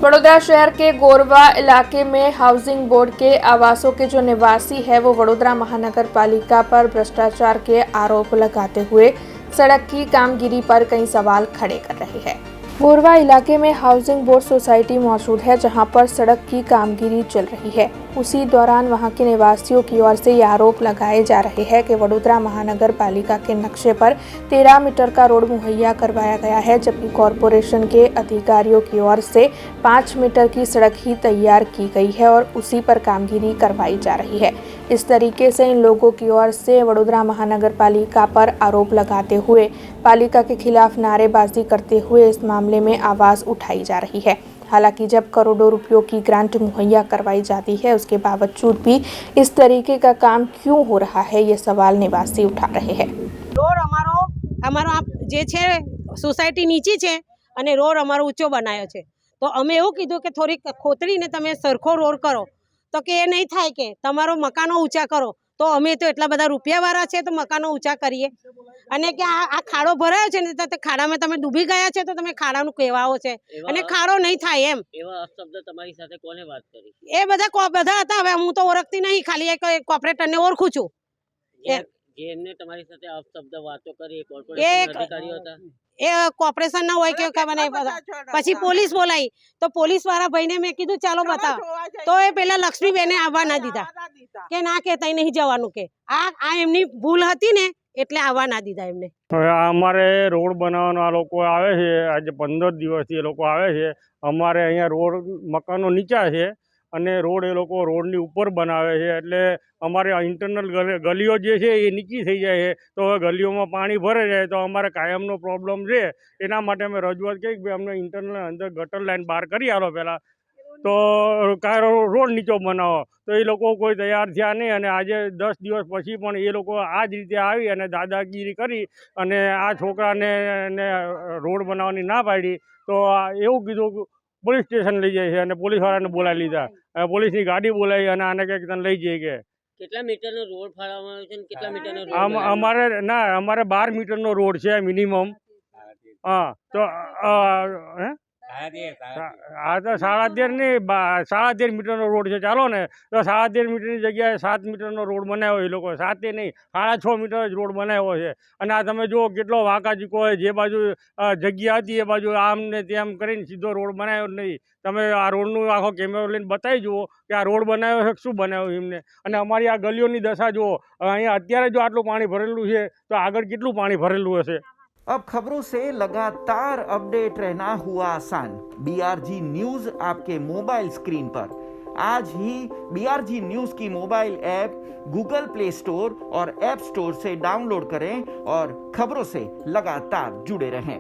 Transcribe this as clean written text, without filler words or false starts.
वडोदरा शहर के गोरवा इलाके में हाउसिंग बोर्ड के आवासों के जो निवासी है वो वडोदरा महानगर पालिका पर भ्रष्टाचार के आरोप लगाते हुए सड़क की कामगिरी पर कई सवाल खड़े कर रहे हैं। गोरवा इलाके में हाउसिंग बोर्ड सोसाइटी मौजूद है जहां पर सड़क की कामगिरी चल रही है। उसी दौरान वहां के निवासियों की ओर से ये आरोप लगाए जा रहे हैं कि वडोदरा महानगर पालिका के नक्शे पर 13 मीटर का रोड मुहैया करवाया गया है, जबकि कॉरपोरेशन के अधिकारियों की ओर से 5 मीटर की सड़क ही तैयार की गई है और उसी पर कामगिरी करवाई जा रही है। इस तरीके से इन लोगों की ओर से वडोदरा महानगर पालिका पर आरोप लगाते हुए पालिका के खिलाफ नारेबाजी करते हुए इस मामले में आवाज़ उठाई जा रही है। हालांकि जब करोड़ों रुपयों की ग्रांट मुहैया करवाई जाती है, उसके बावजूद भी इस तरीके का काम क्यों हो रहा है, ये सवाल निवासी उठा रहे हैं। रोड અમારો જે છે સોસાયટી નીચી છે અને રોડ અમારો ઊંચો બનાવ્યો છે, તો અમે એવું કીધું કે થોડીક ખોતરીને તમે સરખો રોડ કરો, તો કે એ નહીં થાય કે તમારો મકાનો ઊંચા કરો, તો અમે તો એટલા બધા રૂપિયાવાળા છે તો મકાનો ઊંચા કરીએ, અને કે આ ખાડો ભરાયો છે ને તો ખાડામાં તમે ડૂબી ગયા છે તો તમે ખાડાનું કહેવાઓ છે અને ખાડો નહીં થાય એમ એવા શબ્દ તમારી સાથે કોને વાત કરી? એ બધા હતા। હવે હું તો ઓળખતી નહીં, ખાલી એક કોર્પોરેટરને ઓળખું છું। જેને તમારી સાથે અપશબ્દ વાતો કરી એ કોર્પોરેશન અધિકારીઓ હતા? એ કોર્પોરેશન ના હોય કે મને પછી પોલીસ બોલાઈ, તો પોલીસ વાળા ભાઈને મેં કીધું ચાલો બતાવ, તો એ પેલા લક્ષ્મીબેને આવવા ના દીધા કે ના કે તઈ નહીં જવાનું, કે આ એમની ભૂલ હતી ને એટલે આવવા ના દીધા એમને। અમારે રોડ બનાવવાનો આ લોકો આવે છે, આજે 15 દિવસથી એ લોકો આવે છે। અમારે અહીંયા રોડ મકાનો નીચા છે અને રોડ એ લોકો રોડની ઉપર બનાવે છે, એટલે અમારે ઇન્ટરનલ ગલીઓ જે છે એ નીચી થઈ જાય છે, તો હવે ગલીઓમાં પાણી ભરે જાય તો અમારે કાયમનો પ્રોબ્લેમ છે। એના માટે અમે રજૂઆત કરી કે અમને ઇન્ટરનલ અંદર ગટર લાઈન બહાર કરી આલો પહેલાં, તો રોડ નીચો બનાવો, તો એ લોકો કોઈ તૈયાર થયા નહીં। અને આજે 10 દિવસ પછી પણ એ લોકો આ જ રીતે આવી અને દાદાગીરી કરી અને આ છોકરાને રોડ બનાવવાની ના પાડી, તો એવું કીધું પોલીસ સ્ટેશન લઈ જાય છે અને પોલીસવાળાને બોલાવી લીધા, પોલીસની ગાડી બોલાવી અને આને કંઈક તને લઈ જઈએ કે કેટલા મીટરનો રોડ ફાળવવામાં આવ્યો છે અને કેટલા મીટરનો રોડ? અમારે 12 મીટરનો રોડ છે મિનિમમ। હા, તો હા તો 13.5 નહીં, 13.5 મીટરનો રોડ છે ચાલો ને, તો 13.5 મીટરની જગ્યાએ 7 મીટરનો રોડ બનાવ્યો એ લોકો, 7 નહીં 6.5 મીટર જ રોડ બનાવ્યો છે। અને આ તમે જુઓ કેટલો વાંકા ચીકો હોય, જે બાજુ જગ્યા હતી એ બાજુ આમ ને તેમ કરીને સીધો રોડ બનાવ્યો જ નહીં। તમે આ રોડનું આખો કેમેરો લઈને બતાવી જુઓ કે આ રોડ બનાવ્યો છે શું બનાવ્યું એમને। અને અમારી આ ગલીઓની દશા જુઓ, અહીંયા અત્યારે જો આટલું પાણી ભરેલું છે તો આગળ કેટલું પાણી ભરેલું હશે। अब खबरों से लगातार अपडेट रहना हुआ आसान। BRG न्यूज आपके मोबाइल स्क्रीन पर आज ही BRG न्यूज की mobile app Google play store और ऐप स्टोर से डाउनलोड करें और खबरों से लगातार जुड़े रहें।